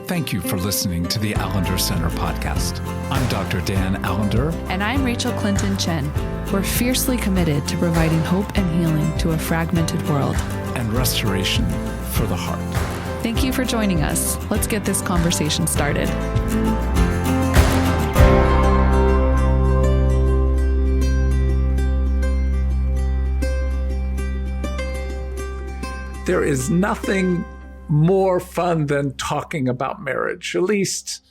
Thank you for listening to the Allender Center podcast. I'm Dr. Dan Allender. And I'm Rachel Clinton Chen. We're fiercely committed to providing hope and healing to a fragmented world. And restoration for the heart. Thank you for joining us. Let's get this conversation started. There is nothing more fun than talking about marriage, at least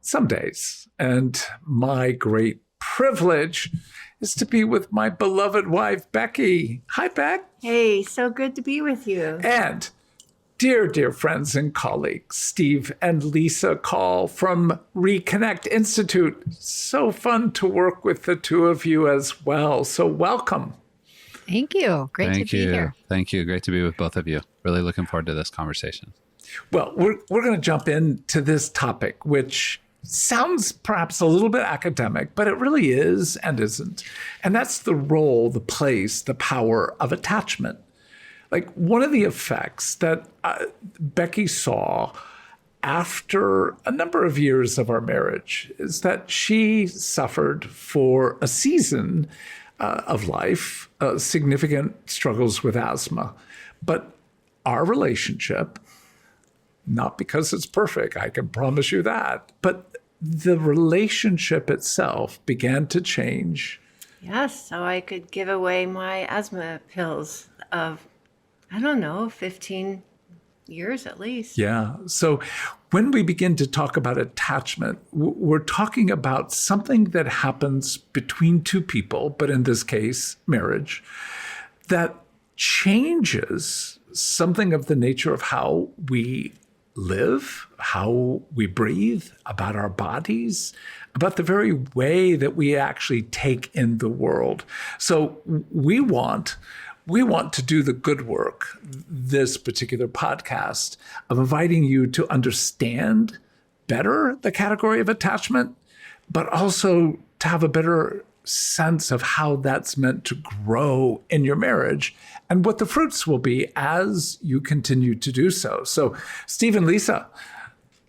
some days. And my great privilege is to be with my beloved wife, Becky. Hi, Beck. Hey, so good to be with you. And dear friends and colleagues, Steve and Lisa Call from Reconnect Institute. So fun to work with the two of you as well. So welcome. Thank you. Great to be here. Thank you. Great to be with both of you. Really looking forward to this conversation. Well, we're going to jump into this topic, which sounds perhaps a little bit academic, but it really is and isn't. And that's the role, the place, the power of attachment. Like one of the effects that Becky saw after a number of years of our marriage is that she suffered for a season of life, significant struggles with asthma. But our relationship, not because it's perfect, I can promise you that, but the relationship itself began to change. Yes, so I could give away my asthma pills of, 15 years at least. Yeah. So when we begin to talk about attachment, we're talking about something that happens between two people, but in this case, marriage, that changes something of the nature of how we live, how we breathe, about our bodies, about the very way that we actually take in the world. So we want to do the good work, this particular podcast, of inviting you to understand better the category of attachment, but also to have a better sense of how that's meant to grow in your marriage and what the fruits will be as you continue to do so. So, Steve and Lisa,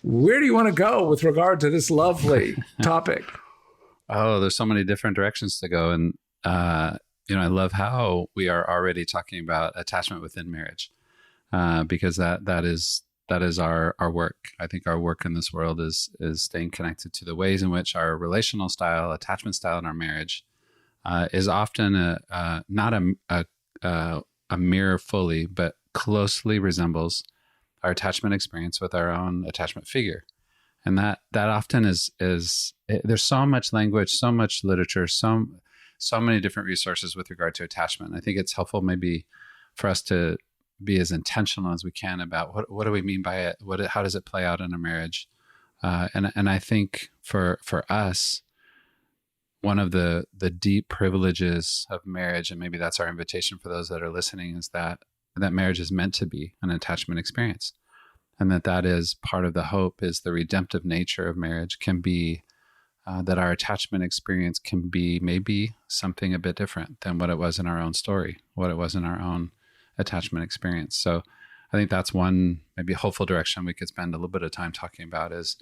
where do you want to go with regard to this lovely topic? Oh, there's so many different directions to go. And, I love how we are already talking about attachment within marriage, because that is our work. I think our work in this world is staying connected to the ways in which our relational style, attachment style in our marriage is often not a mirror fully, but closely resembles our attachment experience with our own attachment figure. And that often is there's so much language, so much literature, so many different resources with regard to attachment. I think it's helpful maybe for us to be as intentional as we can about what do we mean by it? How does it play out in a marriage? And I think for us, one of the deep privileges of marriage, and maybe that's our invitation for those that are listening, is that marriage is meant to be an attachment experience. And that is part of the hope, is the redemptive nature of marriage can be that our attachment experience can be maybe something a bit different than what it was in our own story, what it was in our own attachment experience. So I think that's one maybe hopeful direction we could spend a little bit of time talking about, is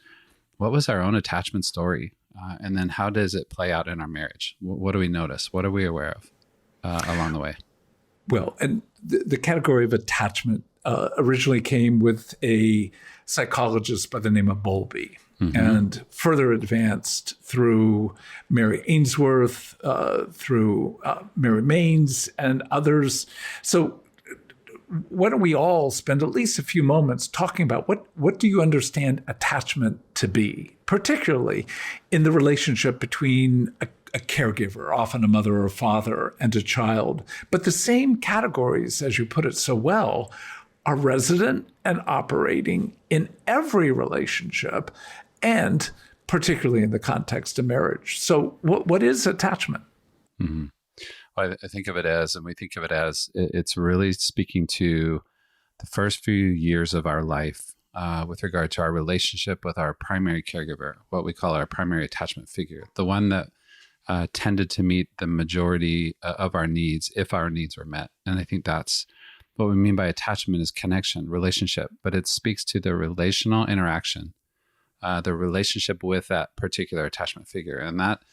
what was our own attachment story? And then how does it play out in our marriage? What do we notice? What are we aware of along the way? Well, and the category of attachment originally came with a psychologist by the name of Bowlby, and further advanced through Mary Ainsworth, through Mary Maines, and others. So why don't we all spend at least a few moments talking about what do you understand attachment to be, particularly in the relationship between a caregiver, often a mother or a father, and a child. But the same categories, as you put it so well, are resident and operating in every relationship, and particularly in the context of marriage. So what is attachment? Mm-hmm. Well, I think of it as, and we think of it as, it's really speaking to the first few years of our life with regard to our relationship with our primary caregiver, what we call our primary attachment figure, the one that tended to meet the majority of our needs, if our needs were met. And I think that's what we mean by attachment, is connection, relationship, but it speaks to the relational interaction the relationship with that particular attachment figure. And that,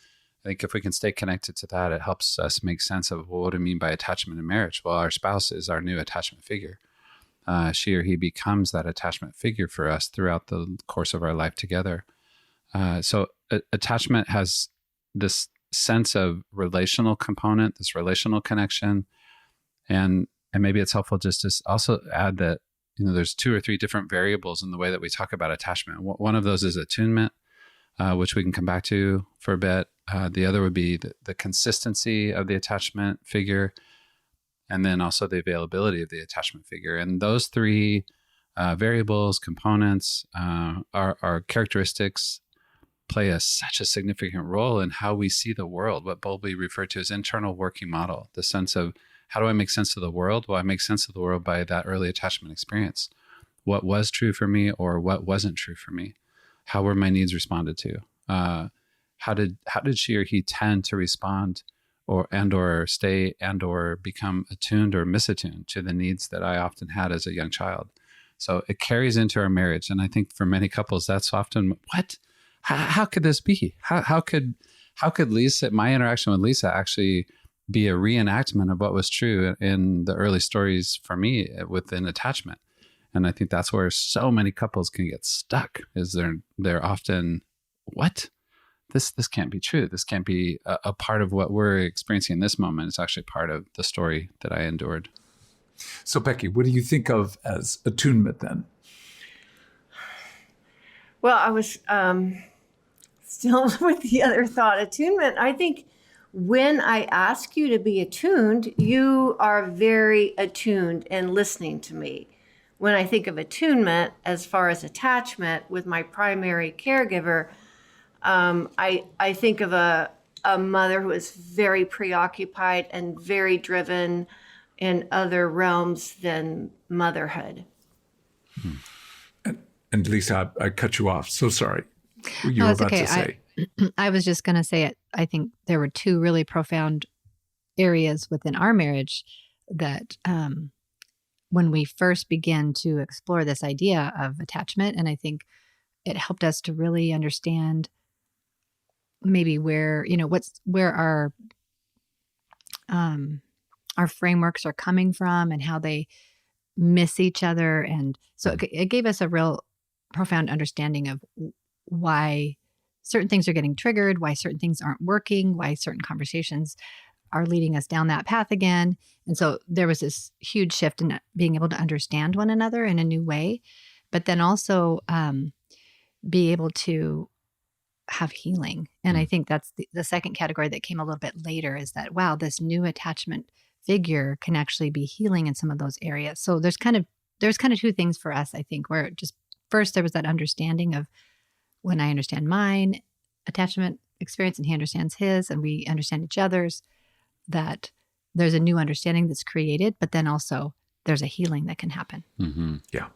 I think if we can stay connected to that, it helps us make sense of, well, what do I mean by attachment in marriage? Well, our spouse is our new attachment figure. She or he becomes that attachment figure for us throughout the course of our life together. So attachment has this sense of relational component, this relational connection. And maybe it's helpful just to also add that, there's 2 or 3 different variables in the way that we talk about attachment. One of those is attunement, which we can come back to for a bit. The other would be the consistency of the attachment figure, and then also the availability of the attachment figure. And those 3 variables, components, our characteristics play such a significant role in how we see the world, what Bowlby referred to as internal working model, the sense of, how do I make sense of the world? Well, I make sense of the world by that early attachment experience. What was true for me or what wasn't true for me? How were my needs responded to? How did she or he tend to respond or stay or become attuned or misattuned to the needs that I often had as a young child? So it carries into our marriage. And I think for many couples, that's often, what? How could this be? How could Lisa, my interaction with Lisa, actually be a reenactment of what was true in the early stories for me within attachment? And I think that's where so many couples can get stuck, is they're often, what? This can't be true. This can't be a part of what we're experiencing in this moment. It's actually part of the story that I endured. So Becky, what do you think of as attunement then? Well, I was still with the other thought, attunement. I think when I ask you to be attuned, you are very attuned and listening to me. When I think of attunement, as far as attachment with my primary caregiver, I think of a mother who is very preoccupied and very driven in other realms than motherhood. And Lisa, I cut you off. So sorry. You were about to say. I was just going to say it. I think there were 2 really profound areas within our marriage that when we first began to explore this idea of attachment, and I think it helped us to really understand maybe where our frameworks are coming from and how they miss each other. And so it gave us a real profound understanding of why certain things are getting triggered, why certain things aren't working, why certain conversations are leading us down that path again. And so there was this huge shift in being able to understand one another in a new way, but then also be able to have healing. And I think that's the second category that came a little bit later, is that, wow, this new attachment figure can actually be healing in some of those areas. So there's kind of 2 things for us, I think, where just first there was that understanding of, when I understand mine attachment experience and he understands his and we understand each other's, that there's a new understanding that's created, but then also there's a healing that can happen. Mm-hmm. Yeah.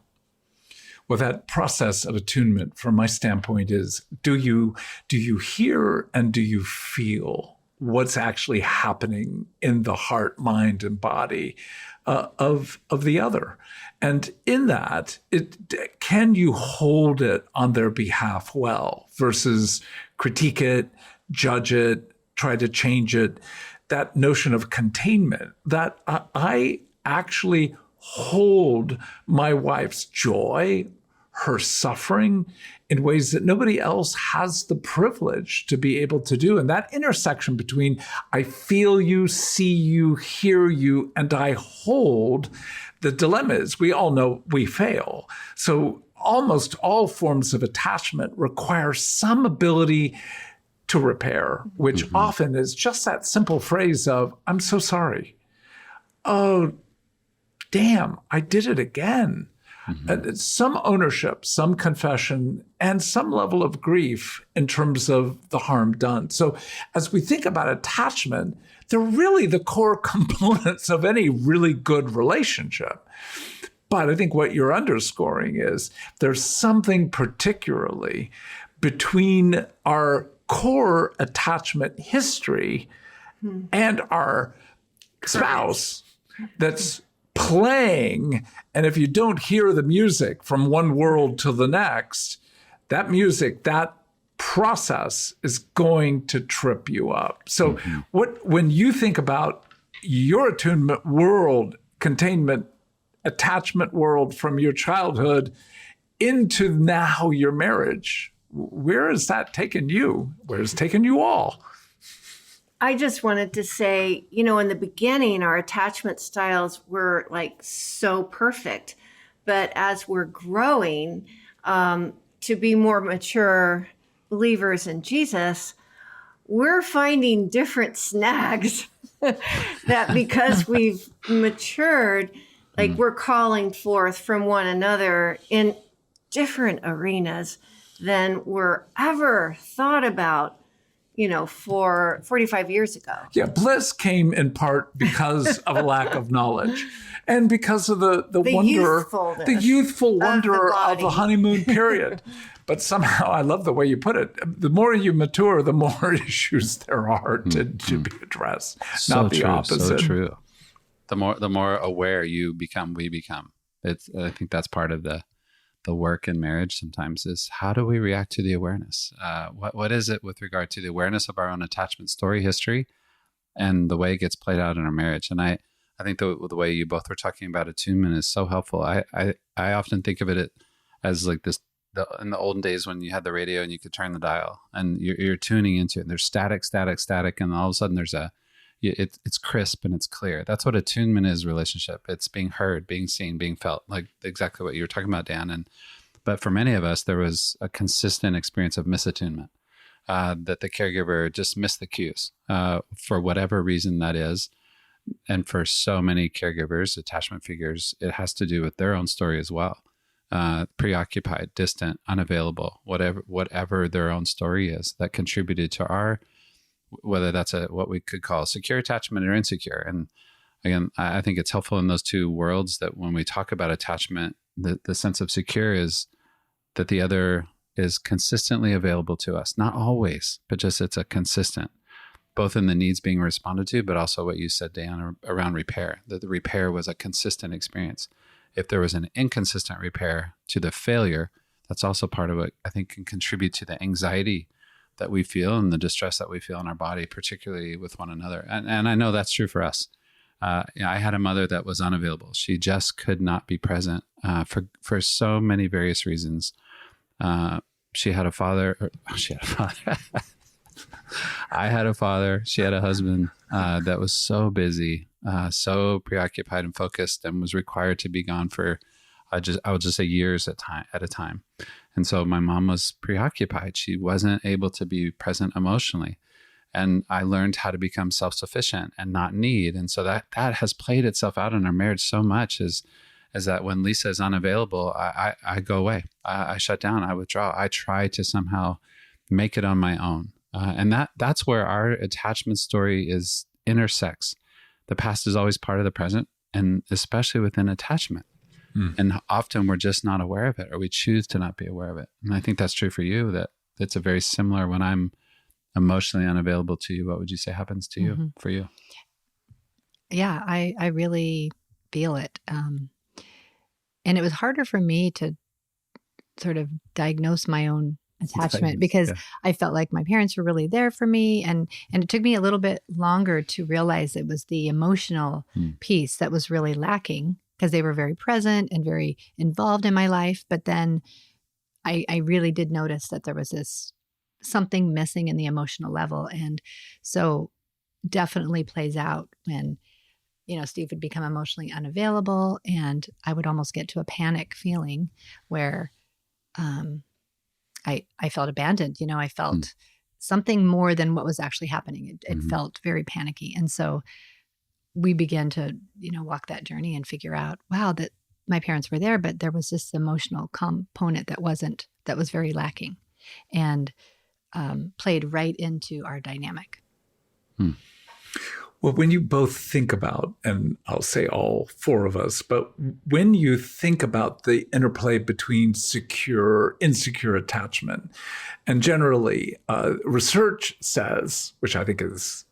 Well, that process of attunement, from my standpoint, is do you hear and do you feel what's actually happening in the heart, mind, and body of the other? And in that, can you hold it on their behalf well versus critique it, judge it, try to change it? That notion of containment, that I actually hold my wife's joy, her suffering, in ways that nobody else has the privilege to be able to do. And that intersection between I feel you, see you, hear you, and I hold, the dilemma is we all know we fail. So almost all forms of attachment require some ability to repair, which often is just that simple phrase of, I'm so sorry. Oh, damn, I did it again. And some ownership, some confession, and some level of grief in terms of the harm done. So as we think about attachment, they're really the core components of any really good relationship. But I think what you're underscoring is there's something particularly between our core attachment history and our spouse that's playing. And if you don't hear the music from one world to the next, that music, that process is going to trip you up. So when you think about your attunement world, containment, attachment world from your childhood into now your marriage, where has that taken you? Where has it taken you all? I just wanted to say, in the beginning, our attachment styles were like so perfect. But as we're growing to be more mature believers in Jesus, we're finding different snags that because we've matured, like we're calling forth from one another in different arenas than were ever thought about, for 45 years ago. Yeah, bliss came in part because of a lack of knowledge and because of the wonder, the youthful wonder of the honeymoon period. But somehow, I love the way you put it. The more you mature, the more issues there are to be addressed, not the opposite. So true. The more aware you become, we become. I think that's part of the work in marriage sometimes is how do we react to the awareness? What is it with regard to the awareness of our own attachment story history and the way it gets played out in our marriage? And I think the way you both were talking about attunement is so helpful. I often think of it as like this, in the olden days when you had the radio and you could turn the dial and you're tuning into it. And there's static, and all of a sudden it's crisp and it's clear. That's what attunement is, relationship. It's being heard, being seen, being felt, like exactly what you were talking about, Dan. But for many of us, there was a consistent experience of misattunement, that the caregiver just missed the cues for whatever reason that is. And for so many caregivers, attachment figures, it has to do with their own story as well. Preoccupied, distant, unavailable, whatever their own story is that contributed to our, whether that's what we could call secure attachment or insecure. And again, I think it's helpful in those two worlds that when we talk about attachment, the sense of secure is that the other is consistently available to us. Not always, but just it's a consistent, both in the needs being responded to, but also what you said, Dan, around repair, that the repair was a consistent experience. If there was an inconsistent repair to the failure, that's also part of what I think can contribute to the anxiety that we feel and the distress that we feel in our body, particularly with one another. And I know that's true for us. I had a mother that was unavailable. She just could not be present for so many various reasons. She had a father. I had a father. She had a husband that was so busy, so preoccupied and focused, and was required to be gone for I would just say years at a time. And so my mom was preoccupied. She wasn't able to be present emotionally. And I learned how to become self-sufficient and not need. And so that has played itself out in our marriage so much is that when Lisa is unavailable, I go away. I shut down. I withdraw. I try to somehow make it on my own. And that's where our attachment story intersects. The past is always part of the present, and especially within attachment. And often we're just not aware of it, or we choose to not be aware of it. And I think that's true for you, that it's a very similar when I'm emotionally unavailable to you. What would you say happens to you, for you? Yeah, I really feel it. And it was harder for me to sort of diagnose my own attachment because I felt like my parents were really there for me. And it took me a little bit longer to realize it was the emotional piece that was really lacking, because they were very present and very involved in my life. But then I really did notice that there was something missing in the emotional level. And so definitely plays out when, Steve would become emotionally unavailable, and I would almost get to a panic feeling where I felt abandoned. I felt something more than what was actually happening. It felt very panicky. And so we began to, walk that journey and figure out, wow, that my parents were there, but there was this emotional component that was very lacking, and played right into our dynamic. Well, when you both think about, and I'll say all four of us, but when you think about the interplay between secure, insecure attachment, and generally research says, which I think is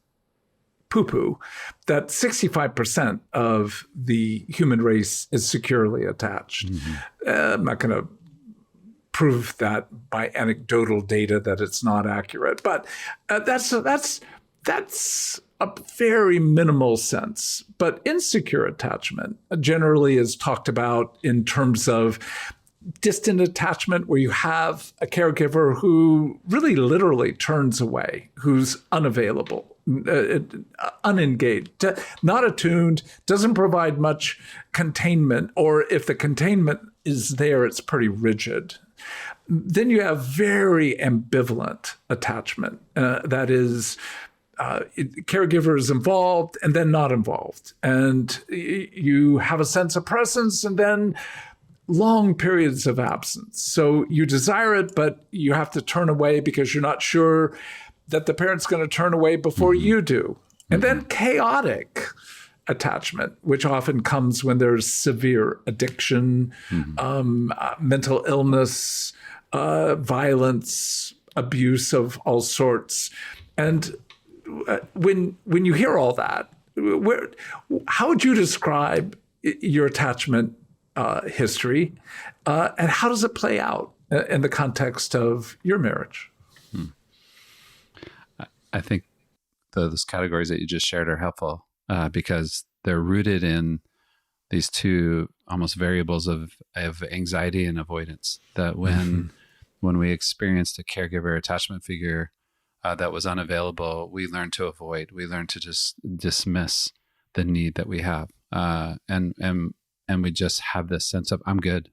poo-poo, that 65% of the human race is securely attached. I'm not going to prove that by anecdotal data that it's not accurate. But that's a very minimal sense. But insecure attachment generally is talked about in terms of distant attachment, where you have a caregiver who really literally turns away, who's unavailable, unengaged, not attuned, doesn't provide much containment, or if the containment is there, it's pretty rigid. Then you have very ambivalent attachment. That is, caregivers involved and then not involved. And you have a sense of presence and then long periods of absence. So you desire it, but you have to turn away because you're not sure that the parent's going to turn away before you do. And then chaotic attachment, which often comes when there's severe addiction, mental illness, violence, abuse of all sorts. And when you hear all that, how would you describe your attachment history, and how does it play out in the context of your marriage? I think those categories that you just shared are helpful because they're rooted in these two almost variables of anxiety and avoidance. That when we experienced a caregiver attachment figure that was unavailable, we learned to avoid. We learned to just dismiss the need that we have, and we just have this sense of, I'm good.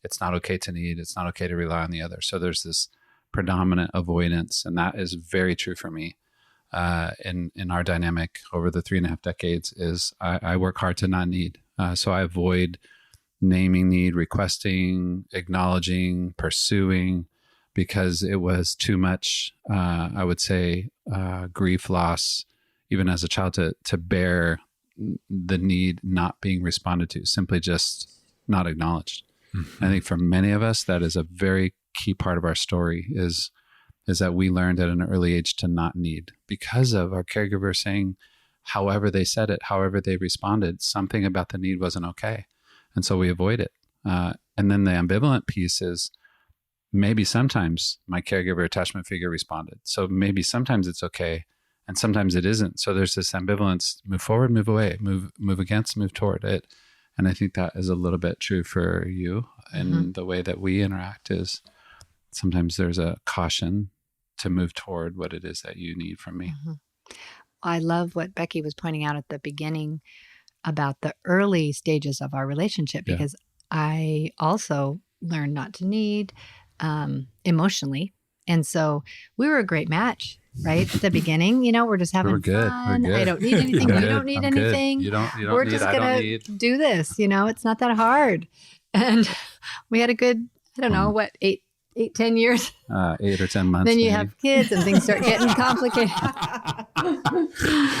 It's not okay to need. It's not okay to rely on the other. So there's this predominant avoidance, and that is very true for me. In our dynamic over the 3.5 decades, is I work hard to not need. So I avoid naming need, requesting, acknowledging, pursuing, because it was too much. I would say grief, loss, even as a child, to bear the need not being responded to, simply just not acknowledged. I think for many of us, that is a very key part of our story, is that we learned at an early age to not need because of our caregiver saying, however they said it, however they responded, something about the need wasn't okay. And so we avoid it. And then the ambivalent piece is, maybe sometimes my caregiver attachment figure responded. So maybe sometimes it's okay, and sometimes it isn't. So there's this ambivalence: move forward, move away, move against, move toward it. And I think that is a little bit true for you. And the way that we interact is sometimes there's a caution to move toward what it is that you need from me. I love what Becky was pointing out at the beginning about the early stages of our relationship, because I also learned not to need emotionally. And so we were a great match, right? At the beginning, we're just having fun. We're good. I don't need anything. You don't need anything. You don't we're need, just I don't gonna need. do this. It's not that hard. And we had a good, I don't know, 10 years. 8 or 10 months. Then you maybe. have kids and things start getting complicated.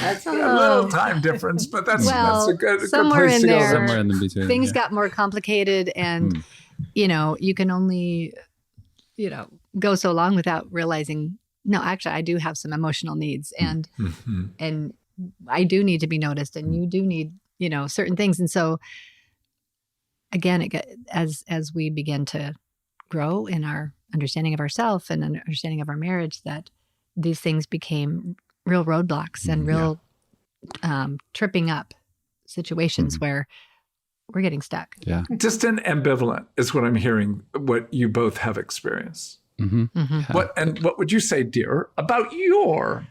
That's a little time difference, but that's a good somewhere place in to go. there, somewhere in the between. Things got more complicated, and you can only go so long without realizing, no, actually I do have some emotional needs, and and I do need to be noticed, and you do need certain things. And so again, as we begin to grow in our understanding of ourselves and understanding of our marriage, that these things became real roadblocks and real tripping up situations where we're getting stuck. Yeah. Distant ambivalent is what I'm hearing, what you both have experienced. What would you say, dear, about your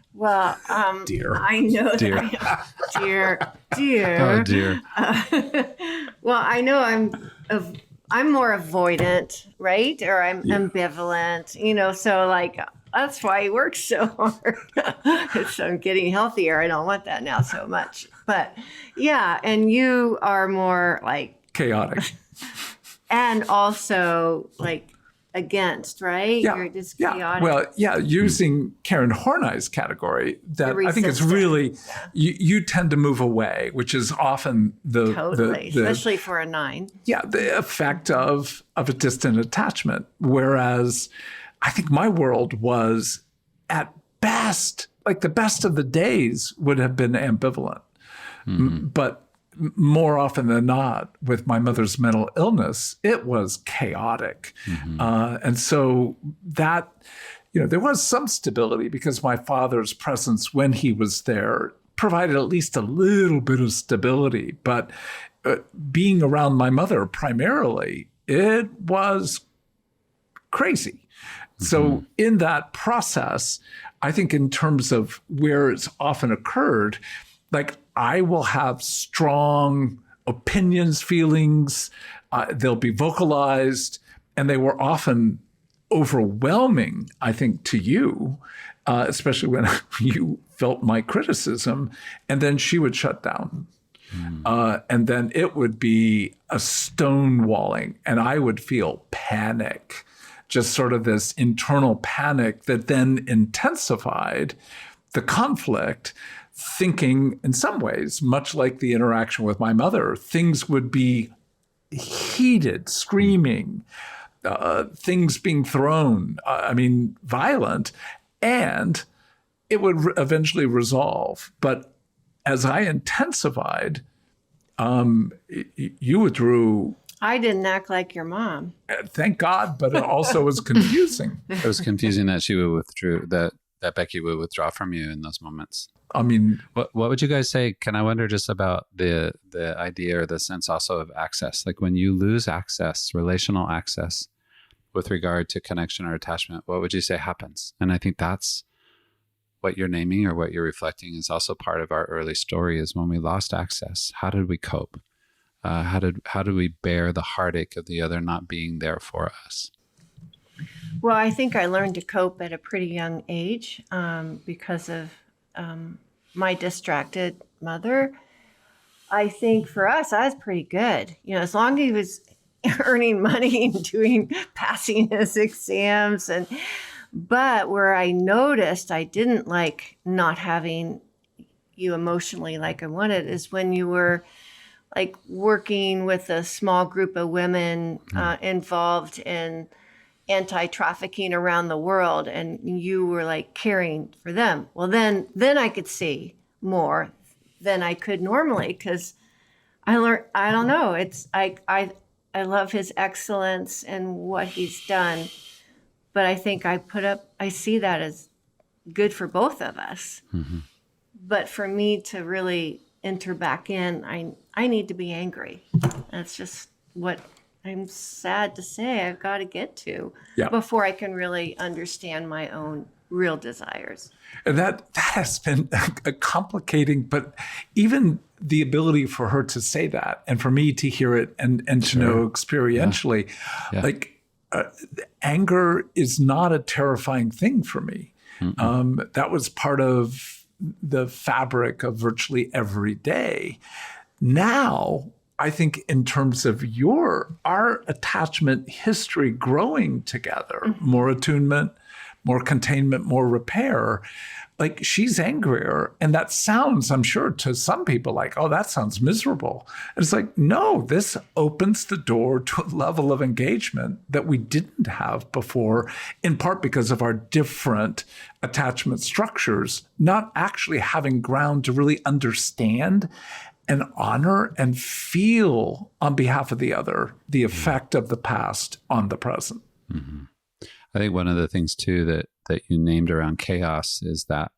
dear? I know Dear. dear. Oh, dear. Well, I know I'm more avoidant, right? Or I'm ambivalent, so that's why I work so hard. So I'm getting healthier. I don't want that now so much. But and you are more Chaotic. and also against, right? You're just chaotic. Well, using Karen Horney's category, that I think it's really, you tend to move away, which is often totally, especially for a 9. Yeah, the effect of a distant attachment. Whereas I think my world was at best, the best of the days would have been ambivalent. But more often than not, with my mother's mental illness, it was chaotic. And so that, there was some stability because my father's presence when he was there provided at least a little bit of stability. But being around my mother primarily, it was crazy. So in that process, I think in terms of where it's often occurred, like I will have strong opinions, feelings, they'll be vocalized, and they were often overwhelming, I think, to you, especially when you felt my criticism, and then she would shut down. And then it would be a stonewalling, and I would feel panic, just sort of this internal panic that then intensified the conflict, thinking in some ways, much like the interaction with my mother, things would be heated, screaming, things being thrown, violent, and it would eventually resolve. But as I intensified, you withdrew. I didn't act like your mom. Thank God, but it also was confusing. It was confusing that she would that Becky would withdraw from you in those moments. What would you guys say? Can I wonder just about the idea or the sense also of access? Like when you lose access, relational access with regard to connection or attachment, what would you say happens? And I think that's what you're naming or what you're reflecting is also part of our early story is when we lost access. How did we cope? How did we bear the heartache of the other not being there for us? Well, I think I learned to cope at a pretty young age because of my distracted mother. I think for us, I was pretty good. As long as he was earning money and passing his exams, but where I noticed I didn't like not having you emotionally like I wanted is when you were like working with a small group of women involved in anti-trafficking around the world, and you were like caring for them. Well, then I could see more than I could normally because I learned. I don't know. It's I love his excellence and what he's done, but I think I see that as good for both of us. But for me to really enter back in, I need to be angry. That's just what I'm sad to say I've got to get to before I can really understand my own real desires. And that has been a complicating, but even the ability for her to say that and for me to hear it and to know experientially, like anger is not a terrifying thing for me. That was part of the fabric of virtually every day. Now, I think in terms of our attachment history growing together, more attunement, more containment, more repair, like she's angrier. And that sounds, I'm sure, to some people like, oh, that sounds miserable. And it's like, no, this opens the door to a level of engagement that we didn't have before, in part because of our different attachment structures, not actually having ground to really understand and honor and feel on behalf of the other, the effect of the past on the present. I think one of the things too that you named around chaos is that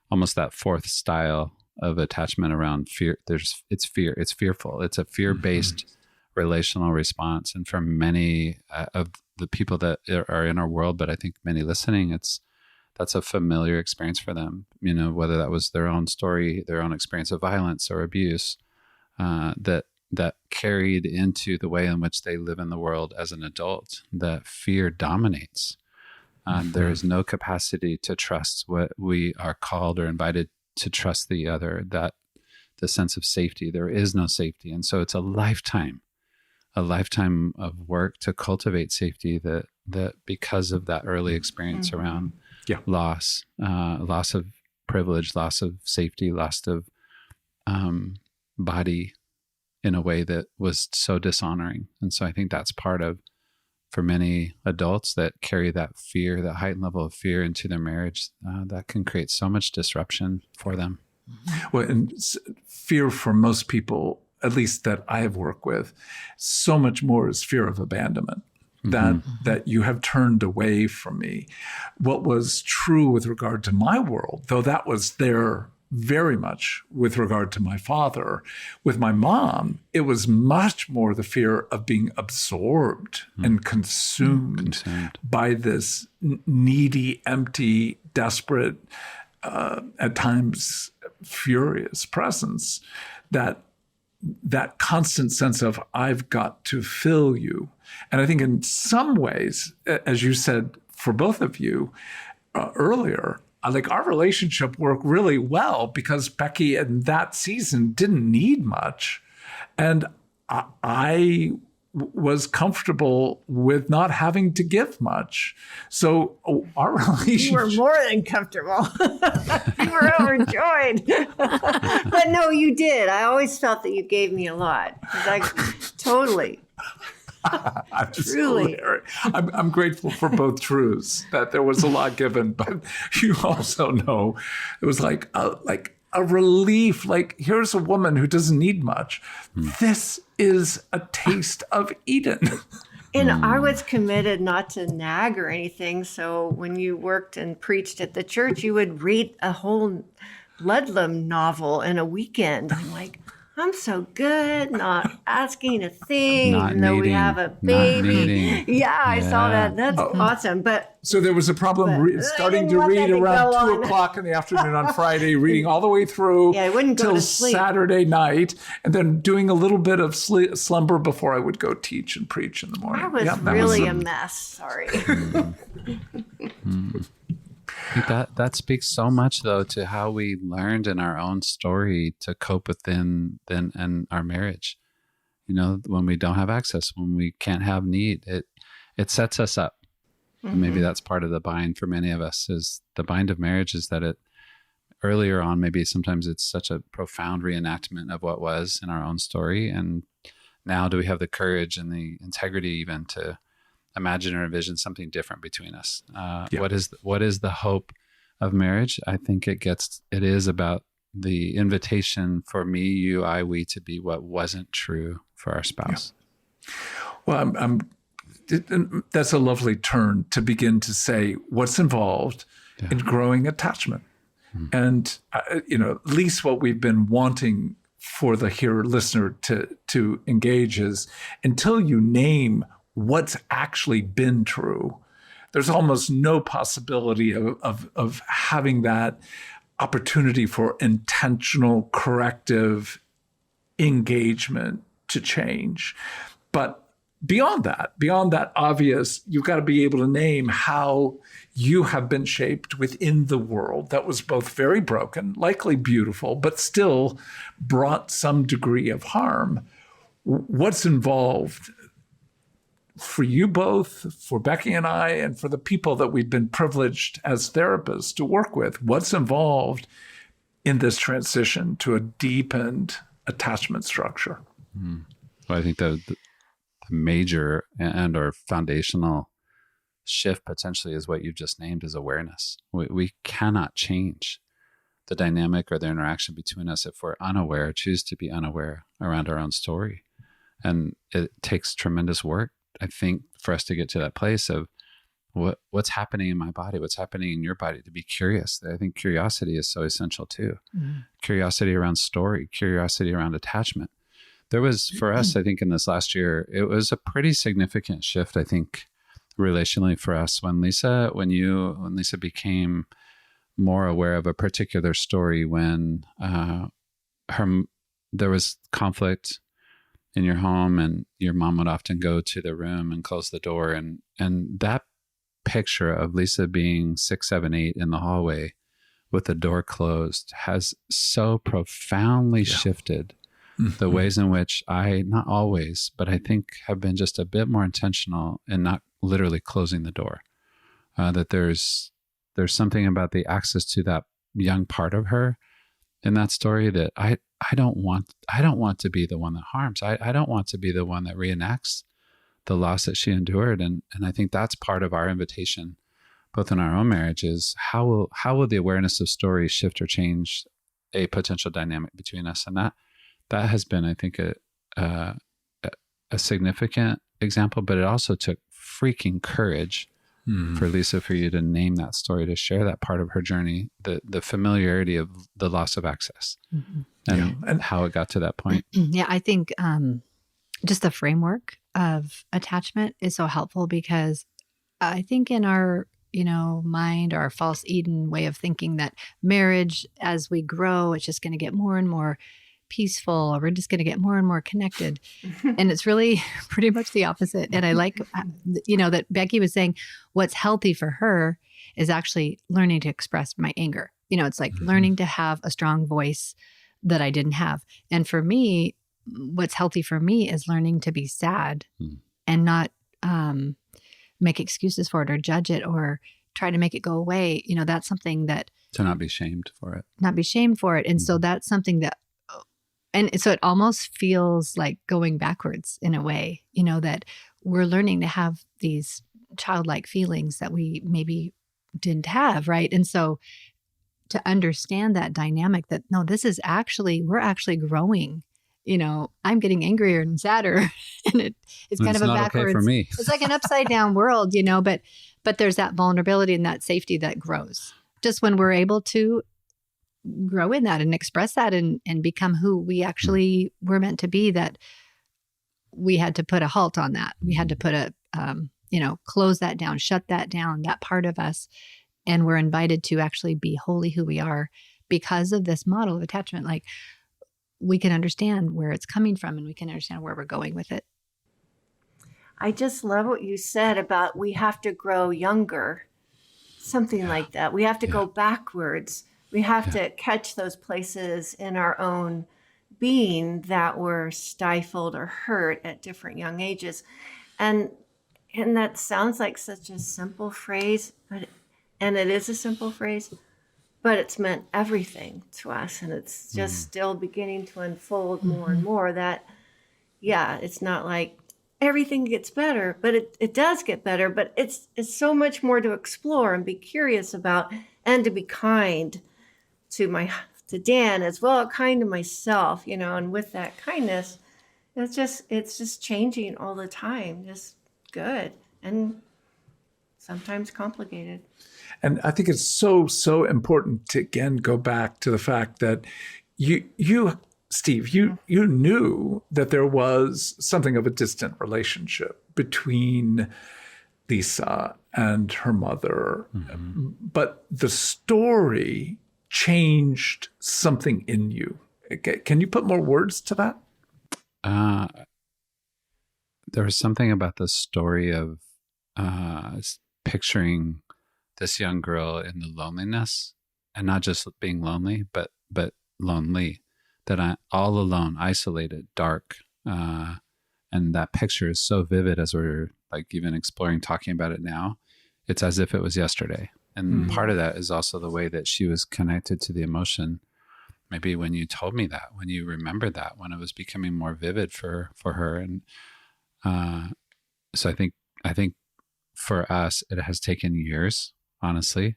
almost that fourth style of attachment around fear. It's fear. It's fearful. It's a fear-based relational response. And for many of the people that are in our world, but I think many listening, that's a familiar experience for them, whether that was their own story, their own experience of violence or abuse, that carried into the way in which they live in the world as an adult, that fear dominates. There is no capacity to trust what we are called or invited to trust the other, that the sense of safety, there is no safety. And so it's a lifetime of work to cultivate safety that because of that early experience around loss of privilege, loss of safety, loss of body in a way that was so dishonoring. And so I think that's part of, for many adults that carry that fear, that heightened level of fear into their marriage, that can create so much disruption for them. Well, and fear for most people at least that I have worked with, so much more is fear of abandonment. That you have turned away from me. What was true with regard to my world, though that was there very much with regard to my father, with my mom, it was much more the fear of being absorbed and consumed by this needy, empty, desperate, at times furious presence, that constant sense of, I've got to fill you. And I think in some ways, as you said, for both of you earlier, like our relationship worked really well because Becky in that season didn't need much. And I was comfortable with not having to give much. So our relationship... You were more than comfortable. You were overjoyed. But no, you did. I always felt that you gave me a lot. Totally. Truly. I'm grateful for both truths, that there was a lot given, but you also know it was like a relief. Like, here's a woman who doesn't need much. This is a taste of Eden. And I was committed not to nag or anything. So when you worked and preached at the church, you would read a whole Ludlum novel in a weekend. I'm like, I'm so good, not asking a thing, even though we have a baby. Yeah, I saw that. That's awesome. But so there was a problem starting to read around 2:00 in the afternoon on Friday, reading all the way through I wouldn't go till to sleep. Saturday night, and then doing a little bit of slumber before I would go teach and preach in the morning. I was really a mess. Sorry. I think that speaks so much, though, to how we learned in our own story to cope within and our marriage. You know, when we don't have access, when we can't have need, it sets us up. And maybe that's part of the bind for many of us. Is the bind of marriage is that it earlier on, maybe sometimes it's such a profound reenactment of what was in our own story, and now do we have the courage and the integrity even to imagine or envision something different between us? What is the hope of marriage? I think it is about the invitation for me, you, I, we to be what wasn't true for our spouse. Yeah. Well, that's a lovely turn to begin to say what's involved in growing attachment. And, at least what we've been wanting for the listener to engage is, until you name what's actually been true, there's almost no possibility of having that opportunity for intentional corrective engagement to change. But beyond that obvious, you've got to be able to name how you have been shaped within the world that was both very broken, likely beautiful, but still brought some degree of harm. What's involved for you both, for Becky and I, and for the people that we've been privileged as therapists to work with? What's involved in this transition to a deepened attachment structure? Well, I think the major and or foundational shift potentially is what you've just named, is awareness. We cannot change the dynamic or the interaction between us if we're unaware, choose to be unaware around our own story. And it takes tremendous work, I think, for us to get to that place of what's happening in my body, what's happening in your body, to be curious. I think curiosity is so essential too. Curiosity around story, curiosity around attachment. There was, for us, I think in this last year, it was a pretty significant shift, I think, relationally for us when Lisa became more aware of a particular story, when there was conflict in your home, and your mom would often go to the room and close the door, and that picture of Lisa being 6, 7, 8 in the hallway with the door closed has so profoundly shifted the ways in which I, not always, but I think have been just a bit more intentional in not literally closing the door. That there's something about the access to that young part of her in that story that I don't want to be the one that harms. I don't want to be the one that reenacts the loss that she endured. And I think that's part of our invitation, both in our own marriage, is how will the awareness of story shift or change a potential dynamic between us? And that has been, I think, a significant example, but it also took freaking courage for Lisa, for you to name that story, to share that part of her journey, the familiarity of the loss of access and how it got to that point. Yeah, I think just the framework of attachment is so helpful, because I think in our, mind, our false Eden way of thinking that marriage, as we grow, it's just going to get more and more peaceful, or we're just going to get more and more connected. And it's really pretty much the opposite. And I like, that Becky was saying what's healthy for her is actually learning to express my anger. It's like learning to have a strong voice that I didn't have. And for me, what's healthy for me is learning to be sad and not make excuses for it or judge it or try to make it go away. That's something that... To not be shamed for it. Not be shamed for it. And so that's something that... And so it almost feels like going backwards in a way, that we're learning to have these childlike feelings that we maybe didn't have, right? And so to understand that dynamic, that no, we're actually growing. I'm getting angrier and sadder, and it's kind of a backwards. Okay for me. It's like an upside down world, but there's that vulnerability and that safety that grows just when we're able to grow in that and express that and become who we actually were meant to be. That we had to put a halt on that. We had to put close that down, shut that down, that part of us. And we're invited to actually be wholly who we are because of this model of attachment. Like, we can understand where it's coming from and we can understand where we're going with it. I just love what you said about we have to grow younger, something like that. We have to go backwards. We have to catch those places in our own being that were stifled or hurt at different young ages. And that sounds like such a simple phrase, and it is a simple phrase, but it's meant everything to us. And it's just still beginning to unfold more and more that, it's not like everything gets better, but it does get better, but it's so much more to explore and be curious about, and to be kind to Dan as well, kind to myself, and with that kindness, it's just changing all the time, just good and sometimes complicated. And I think it's so important to again go back to the fact that you Steve, you knew that there was something of a distant relationship between Lisa and her mother, but the story changed something in you. Can you put more words to that? There was something about the story of picturing this young girl in the loneliness, and not just being lonely, but lonely, that I all alone, isolated, dark. And that picture is so vivid as we're like even exploring, talking about it now. It's as if it was yesterday. And part of that is also the way that she was connected to the emotion. Maybe when you told me that, when you remembered that, when it was becoming more vivid for her. And so I think for us, it has taken years, honestly,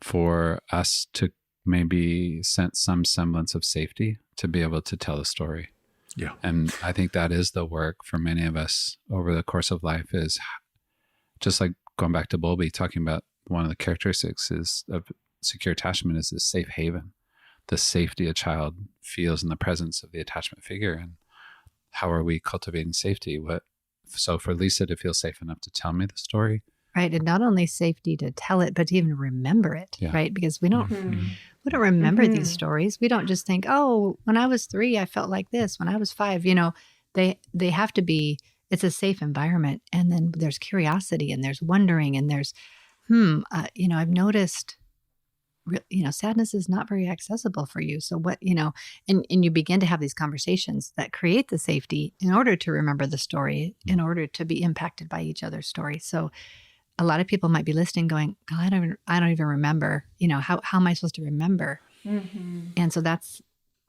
for us to maybe sense some semblance of safety to be able to tell the story. Yeah. And I think that is the work for many of us over the course of life, is just like going back to Bowlby, talking about one of the characteristics of secure attachment is this safe haven, the safety a child feels in the presence of the attachment figure. And how are we cultivating safety? So for Lisa to feel safe enough to tell me the story. Right. And not only safety to tell it, but to even remember it, right? Because we don't remember these stories. We don't just think, oh, when I was 3, I felt like this. When I was 5, they have to be, it's a safe environment. And then there's curiosity and there's wondering and there's, I've noticed, sadness is not very accessible for you. So what, and you begin to have these conversations that create the safety in order to remember the story, in order to be impacted by each other's story. So a lot of people might be listening going, God, I don't even remember, how am I supposed to remember? And so that's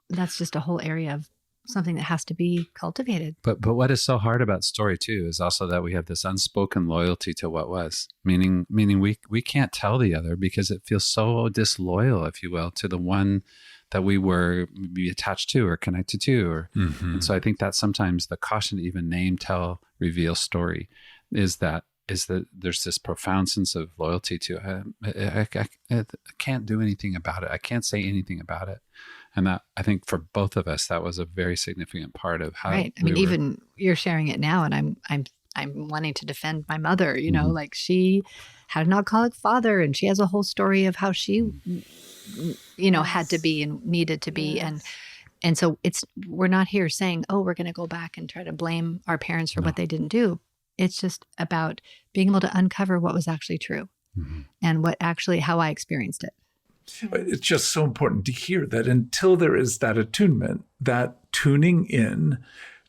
just a whole area of something that has to be cultivated. But what is so hard about story too is also that we have this unspoken loyalty to what was, meaning we can't tell the other because it feels so disloyal, if you will, to the one we were maybe attached to or connected to, or and so I think that's sometimes the caution to even name, tell, reveal story is that there's this profound sense of loyalty to it. I can't do anything about it. I can't say anything about it. And that, I think for both of us, that was a very significant part of how. Right. I mean, even you're sharing it now, and I'm wanting to defend my mother, you know, like she had an alcoholic father, and she has a whole story of how she, you know, had to be and needed to be. And so we're not here saying, oh, we're going to go back and try to blame our parents for what they didn't do. It's just about being able to uncover what was actually true and how I experienced it. It's just so important to hear that until there is that attunement, that tuning in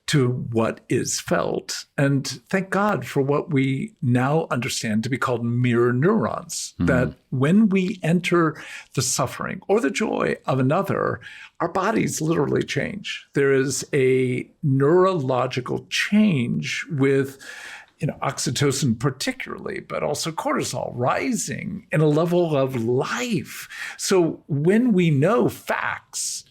to what is felt. And thank God for what we now understand to be called mirror neurons, that when we enter the suffering or the joy of another, our bodies literally change. There is a neurological change with oxytocin particularly, but also cortisol rising in a level of life. So when we know facts,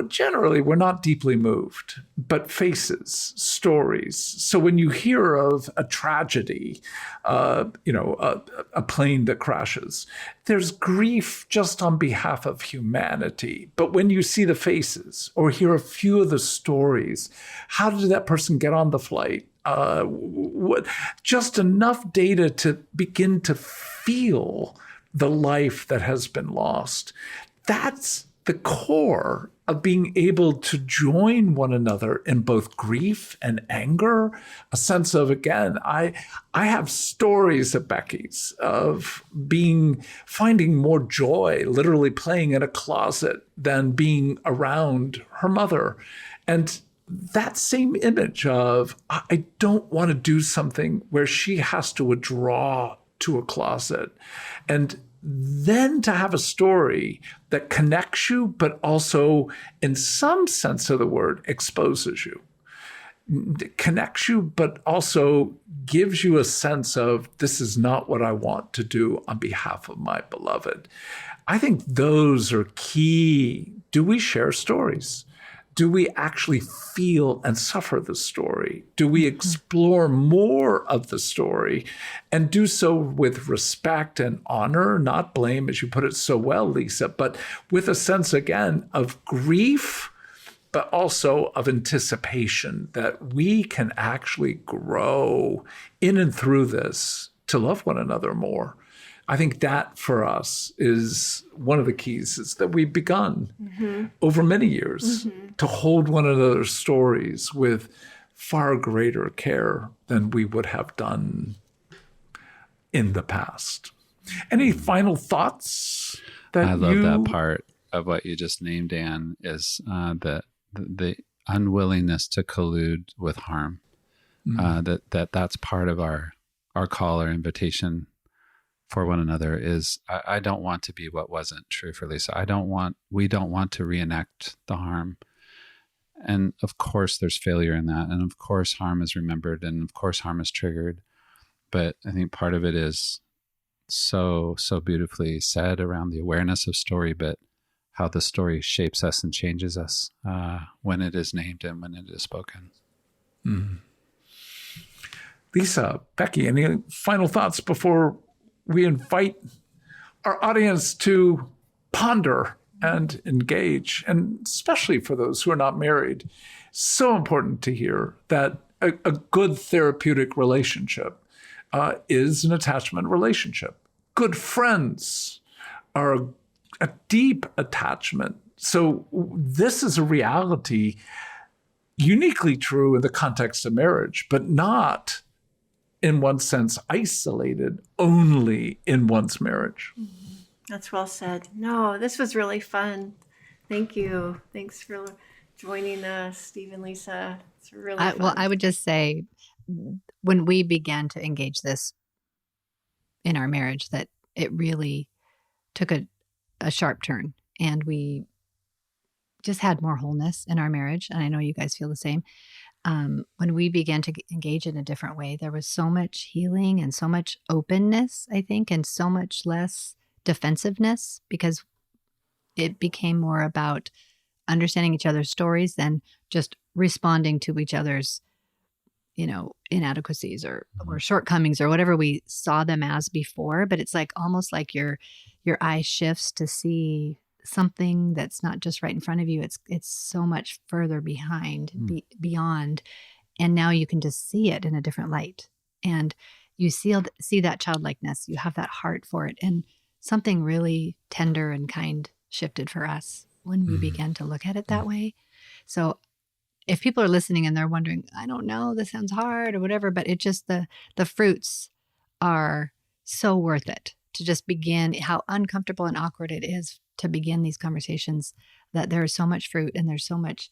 generally we're not deeply moved, but faces, stories. So when you hear of a tragedy, a plane that crashes, there's grief just on behalf of humanity. But when you see the faces or hear a few of the stories, how did that person get on the flight? Just enough data to begin to feel the life that has been lost. That's the core of being able to join one another in both grief and anger. A sense of, again, I have stories at Becky's of finding more joy, literally playing in a closet, than being around her mother. And that same image of, I don't want to do something where she has to withdraw to a closet. And then to have a story that connects you, but also in some sense of the word, exposes you. Connects you, but also gives you a sense of, this is not what I want to do on behalf of my beloved. I think those are key. Do we share stories? Do we actually feel and suffer the story? Do we explore more of the story and do so with respect and honor, not blame, as you put it so well, Lisa, but with a sense, again, of grief, but also of anticipation that we can actually grow in and through this to love one another more? I think that for us is one of the keys, is that we've begun over many years to hold one another's stories with far greater care than we would have done in the past. Any final thoughts? I love that part of what you just named, Dan, is the unwillingness to collude with harm. That's part of our call, our invitation for one another is, I don't want to be what wasn't true for Lisa. We don't want to reenact the harm. And of course there's failure in that. And of course harm is remembered, and of course harm is triggered. But I think part of it is so beautifully said around the awareness of story, but how the story shapes us and changes us when it is named and when it is spoken. Lisa, Becky, any final thoughts before we invite our audience to ponder and engage, and especially for those who are not married? So important to hear that a good therapeutic relationship is an attachment relationship. Good friends are a deep attachment. So this is a reality uniquely true in the context of marriage, but not in one sense isolated only in one's marriage. That's well said. No, this was really fun. Thank you. Thanks for joining us, Steve and Lisa. It's really fun. Well, I would just say, when we began to engage this in our marriage, that it really took a sharp turn, and we just had more wholeness in our marriage. And I know you guys feel the same. When we began to engage in a different way, there was so much healing and so much openness, I think, and so much less defensiveness, because it became more about understanding each other's stories than just responding to each other's, inadequacies or shortcomings or whatever we saw them as before. But it's like almost like your eye shifts to see something that's not just right in front of you. It's so much further behind, beyond. And now you can just see it in a different light. And you see that childlikeness. You have that heart for it. And something really tender and kind shifted for us when we began to look at it that way. So if people are listening and they're wondering, I don't know, this sounds hard or whatever, but it just, the fruits are so worth it to just begin, how uncomfortable and awkward it is to begin these conversations, that there is so much fruit and there's so much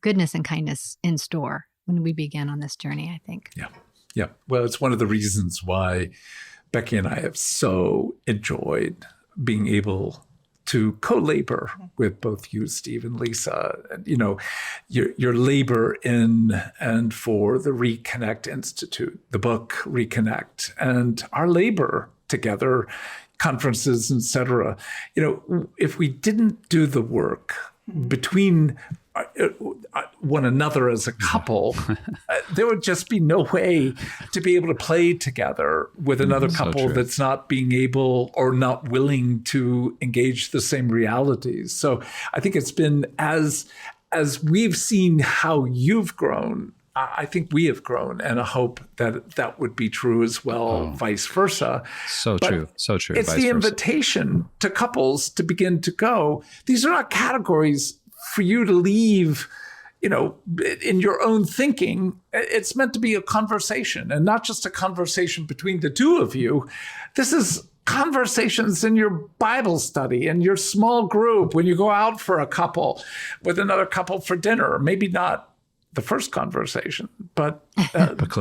goodness and kindness in store when we begin on this journey, I think. Yeah. Yeah. Well, it's one of the reasons why Becky and I have so enjoyed being able to co-labor with both you, Steve, and Lisa. Your labor in and for the Reconnect Institute, the book Reconnect, and our labor together, conferences, etc. If we didn't do the work between one another as a couple, there would just be no way to be able to play together with another couple that's not being able or not willing to engage the same realities. So I think it's been as we've seen how you've grown, I think we have grown, and I hope that would be true as well, vice versa. So true. It's the invitation to couples to begin to go, these are not categories for you to leave, in your own thinking. It's meant to be a conversation, and not just a conversation between the two of you. This is conversations in your Bible study, in your small group, when you go out for a couple with another couple for dinner. Maybe not the first conversation, but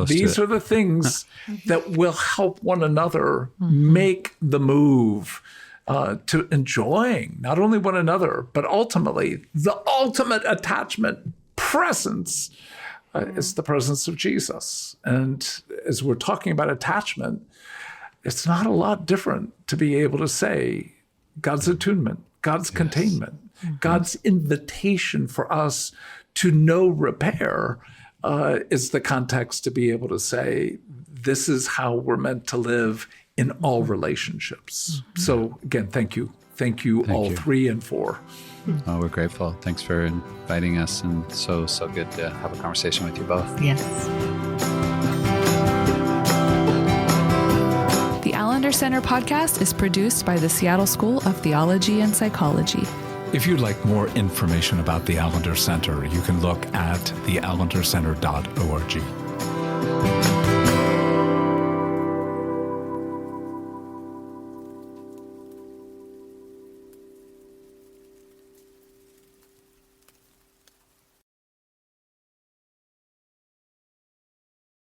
these are the things that will help one another make the move to enjoying not only one another, but ultimately the ultimate attachment presence is the presence of Jesus. And as we're talking about attachment, it's not a lot different to be able to say God's attunement, God's containment, God's invitation for us to know repair is the context to be able to say, this is how we're meant to live in all relationships. So again, thank you. Thank you all 3 and 4. Oh, we're grateful. Thanks for inviting us, and so good to have a conversation with you both. Yes. The Allender Center podcast is produced by the Seattle School of Theology and Psychology. If you'd like more information about the Allender Center, you can look at theallendercenter.org.